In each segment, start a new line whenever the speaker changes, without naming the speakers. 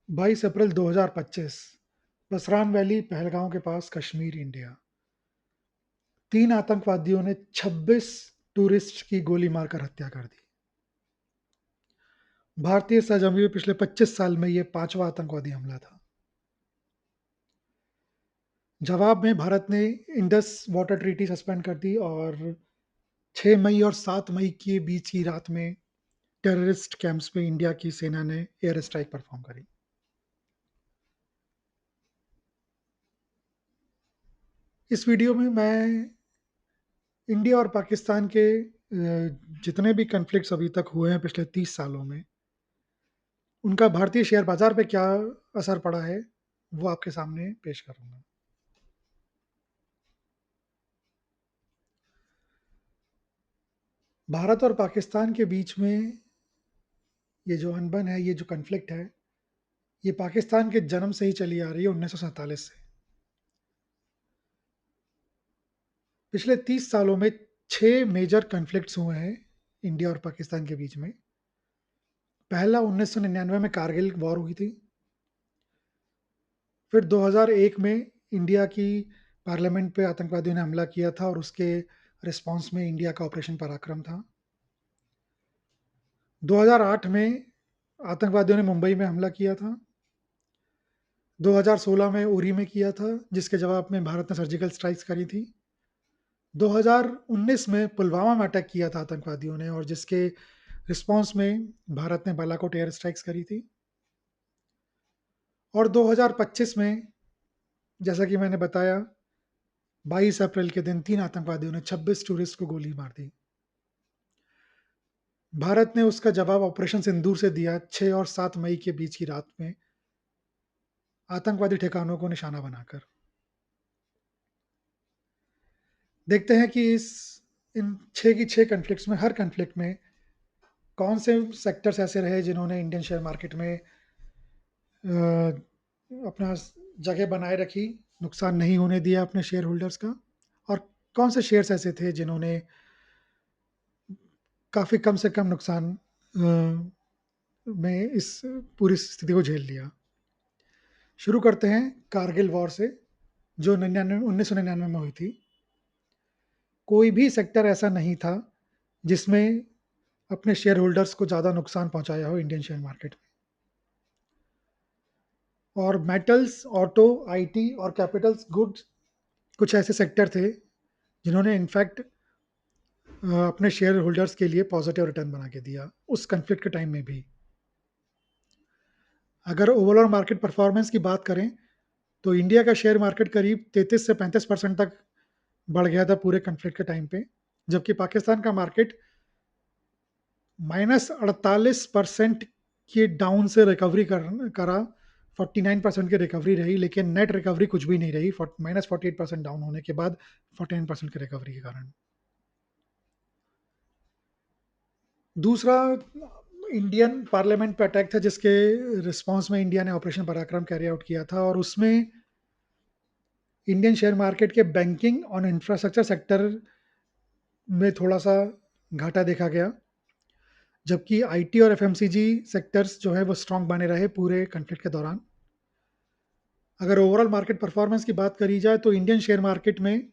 22 अप्रैल 2025। बसरान valley, Pahalgam के पास, Kashmir, India. 3 आतंकवादियों ने 26 टूरिस्ट की गोली मारकर हत्या कर दी। भारतीय सरजमीं में पिछले 25 साल में यह पांचवा आतंकवादी हमला था। जवाब में भारत ने इंडस वाटर ट्रीटी सस्पेंड कर दी और 6 मई और 7 मई के बीच की रात में टेररिस्ट कैंप्स पे इंडिया की सेना ने एयर स्ट्राइक परफॉर्म करी। इस वीडियो में मैं इंडिया और पाकिस्तान के जितने भी कन्फ्लिक्ट्स अभी तक हुए हैं पिछले 30 सालों में, उनका भारतीय शेयर बाजार पे क्या असर पड़ा है, वो आपके सामने पेश करूंगा। भारत और पाकिस्तान के बीच में ये जो अनबन है, ये जो कन्फ्लिक्ट है, ये पाकिस्तान के जन्म से ही चली आ रही है, 1947 से। पिछले 30 सालों में 6 मेजर कन्फ्लिक्ट्स हुए हैं इंडिया और पाकिस्तान के बीच में। पहला 1999 में कारगिल वॉर हुई थी। फिर 2001 में इंडिया की पार्लियामेंट पे आतंकवादियों ने हमला किया था और उसके रिस्पांस में इंडिया का ऑपरेशन पराक्रम था। 2008 में आतंकवादियों ने मुंबई में हमला किया था। 2016 में उरी में किया था, जिसके जवाब में भारत ने सर्जिकल स्ट्राइक्स करी थी। 2019 में पुलवामा में अटैक किया था आतंकवादियों ने और जिसके रिस्पांस में भारत ने बालाकोट एयर स्ट्राइक्स करी थी। और 2025 में, जैसा कि मैंने बताया, 22 अप्रैल के दिन 3 आतंकवादियों ने 26 टूरिस्ट को गोली मार दी। भारत ने उसका जवाब ऑपरेशन सिंदूर से दिया, 6 और 7 मई के बीच की रात में, आतंकवादी ठिकानों को निशाना बनाकर। देखते हैं कि इस इन 6 की 6 कन्फ्लिक्ट्स में, हर कन्फ्लिक्ट में कौन से सेक्टर्स ऐसे रहे जिन्होंने इंडियन शेयर मार्केट में अपना जगह बनाए रखी, नुकसान नहीं होने दिया अपने शेयर होल्डर्स का, और कौन से शेयर्स ऐसे थे जिन्होंने काफ़ी कम से कम नुकसान में इस पूरी स्थिति को झेल लिया। शुरू करते हैं कारगिल वॉर से, जो 1999 में हुई थी। कोई भी सेक्टर ऐसा नहीं था जिसमें अपने शेयर होल्डर्स को ज़्यादा नुकसान पहुंचाया हो इंडियन शेयर मार्केट में। और मेटल्स, ऑटो, आईटी और कैपिटल्स गुड्स कुछ ऐसे सेक्टर थे जिन्होंने इनफैक्ट अपने शेयर होल्डर्स के लिए पॉजिटिव रिटर्न बना के दिया उस कन्फ्लिक्ट के टाइम में भी। अगर ओवरऑल मार्केट परफॉर्मेंस की बात करें तो इंडिया का शेयर मार्केट करीब 33 से 35% तक बढ़ गया था पूरे कन्फ्लिक्ट के टाइम पे, जबकि पाकिस्तान का मार्केट -48% की डाउन से रिकवरी करा। 49% की रिकवरी रही, लेकिन नेट रिकवरी कुछ भी नहीं रही, -48% डाउन होने के बाद 49% की रिकवरी के कारण। दूसरा इंडियन पार्लियामेंट पे अटैक था, जिसके रिस्पांस में इंडिया ने ऑपरेशन पराक्रम कैरी आउट किया था और उसमें इंडियन शेयर मार्केट के बैंकिंग और इंफ्रास्ट्रक्चर सेक्टर में थोड़ा सा घाटा देखा गया, जबकि आईटी और एफएमसीजी सेक्टर्स जो है वो स्ट्रांग बने रहे पूरे कन्फ्लिक्ट के दौरान। अगर ओवरऑल मार्केट परफॉर्मेंस की बात करी जाए तो इंडियन शेयर मार्केट में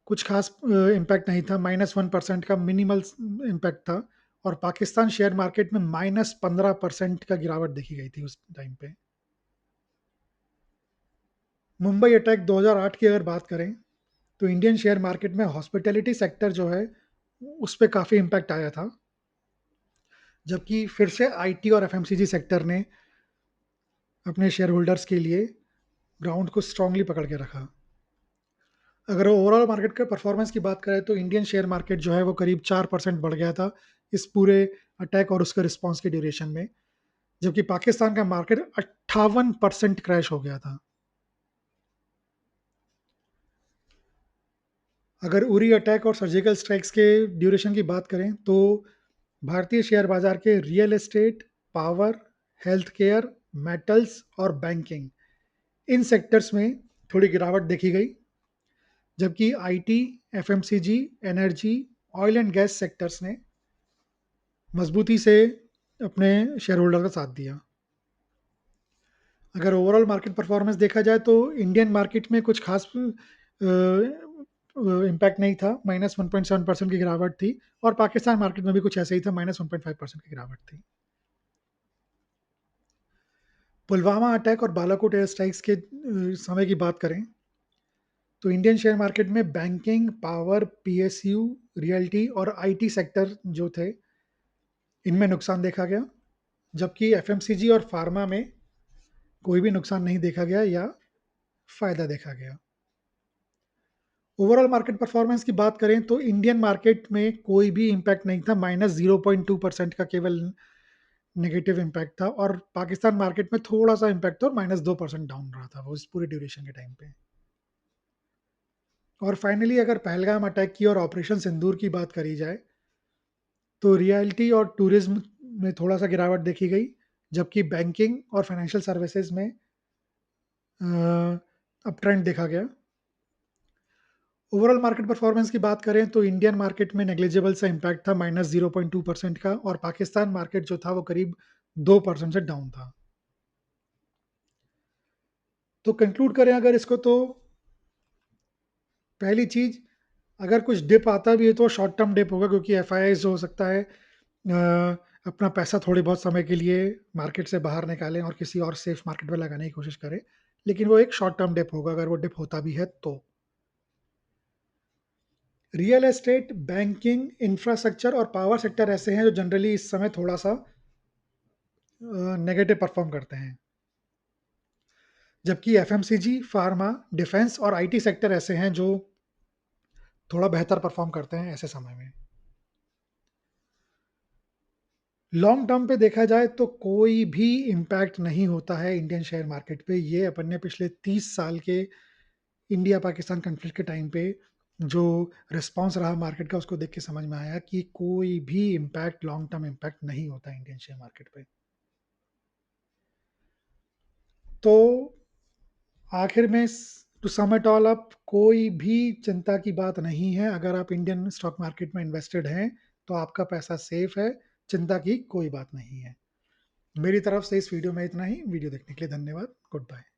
कुछ खास इम्पैक्ट नहीं था, -1% का मिनिमल इम्पैक्ट था। और पाकिस्तान शेयर मार्केट में -15% का गिरावट देखी गई थी उस टाइम पे। मुंबई अटैक 2008 की अगर बात करें तो इंडियन शेयर मार्केट में हॉस्पिटैलिटी सेक्टर जो है उस पर काफ़ी इम्पैक्ट आया था, जबकि फिर से आईटी और एफएमसीजी सेक्टर ने अपने शेयर होल्डर्स के लिए ग्राउंड को स्ट्रांगली पकड़ के रखा। अगर ओवरऑल मार्केट का परफॉर्मेंस की बात करें तो इंडियन शेयर मार्केट जो है वो करीब 4% बढ़ गया था इस पूरे अटैक और उसके रिस्पांस के ड्यूरेशन में, जबकि पाकिस्तान का मार्केट 58% क्रैश हो गया था। अगर उरी अटैक और सर्जिकल स्ट्राइक्स के ड्यूरेशन की बात करें तो भारतीय शेयर बाजार के real estate, power, health care, metals और बैंकिंग, इन सेक्टर्स में थोड़ी गिरावट देखी गई, जबकि IT, FMCG, energy, oil and gas sectors ने मजबूती से अपने शेयर होल्डर का साथ दिया। अगर ओवरऑल मार्केट परफॉर्मेंस देखा जाए तो इंडियन मार्केट में कुछ खास इम्पैक्ट नहीं था, -1.7% की गिरावट थी और पाकिस्तान मार्केट में भी कुछ ऐसा ही था, -1.5% की गिरावट थी। पुलवामा अटैक और बालाकोट एयर स्ट्राइक्स के समय की बात करें तो इंडियन शेयर मार्केट में बैंकिंग, पावर, पीएसयू, रियल्टी और आईटी सेक्टर जो थे, इनमें नुकसान देखा गया, जबकि एफएमसीजी और फार्मा में कोई भी नुकसान नहीं देखा गया या फायदा देखा गया। ओवरऑल मार्केट परफॉर्मेंस की बात करें तो इंडियन मार्केट में कोई भी इम्पैक्ट नहीं था, -0.2% का केवल नेगेटिव इम्पैक्ट था और पाकिस्तान मार्केट में थोड़ा सा इम्पैक्ट था और -2% डाउन रहा था वो इस पूरी ड्यूरेशन के टाइम पे। और फाइनली अगर पहलगाम अटैक की और ऑपरेशन सिंदूर की बात करी जाए तो रियल्टी और टूरिज्म में थोड़ा सा गिरावट देखी गई, जबकि बैंकिंग और फाइनेंशियल सर्विसेज में अप ट्रेंड देखा गया। ओवरऑल मार्केट परफॉर्मेंस की बात करें तो इंडियन मार्केट में नेग्लिजिबल सा इम्पैक्ट था, -0.2% का, और पाकिस्तान मार्केट जो था वो करीब 2% से डाउन था। तो कंक्लूड करें अगर इसको तो पहली चीज, अगर कुछ डिप आता भी है तो शॉर्ट टर्म डिप होगा, क्योंकि एफआईआईज हो सकता है अपना पैसा थोड़ी बहुत समय के लिए मार्केट से बाहर निकालें और किसी और सेफ मार्केट में लगाने की कोशिश करें, लेकिन वो एक शॉर्ट टर्म डिप होगा अगर वो डिप होता भी है तो। रियल एस्टेट, बैंकिंग, इंफ्रास्ट्रक्चर और पावर सेक्टर ऐसे हैं जो जनरली इस समय थोड़ा सा नेगेटिव परफॉर्म करते हैं, जबकि एफएमसीजी, फार्मा, डिफेंस और आईटी सेक्टर ऐसे हैं जो थोड़ा बेहतर परफॉर्म करते हैं ऐसे समय में। लॉन्ग टर्म पे देखा जाए तो कोई भी इम्पैक्ट नहीं होता है इंडियन शेयर मार्केट पे। ये अपन ने पिछले 30 साल के इंडिया पाकिस्तान कन्फ्लिक्ट के टाइम पे जो रिस्पॉन्स रहा मार्केट का उसको देख के समझ में आया कि कोई भी इम्पैक्ट, लॉन्ग टर्म इम्पैक्ट नहीं होता इंडियन शेयर मार्केट पे। तो आखिर में to sum it all up, कोई भी चिंता की बात नहीं है। अगर आप इंडियन स्टॉक मार्केट में इन्वेस्टेड हैं तो आपका पैसा सेफ है, चिंता की कोई बात नहीं है। मेरी तरफ से इस वीडियो में इतना ही। वीडियो देखने के लिए धन्यवाद। Good bye.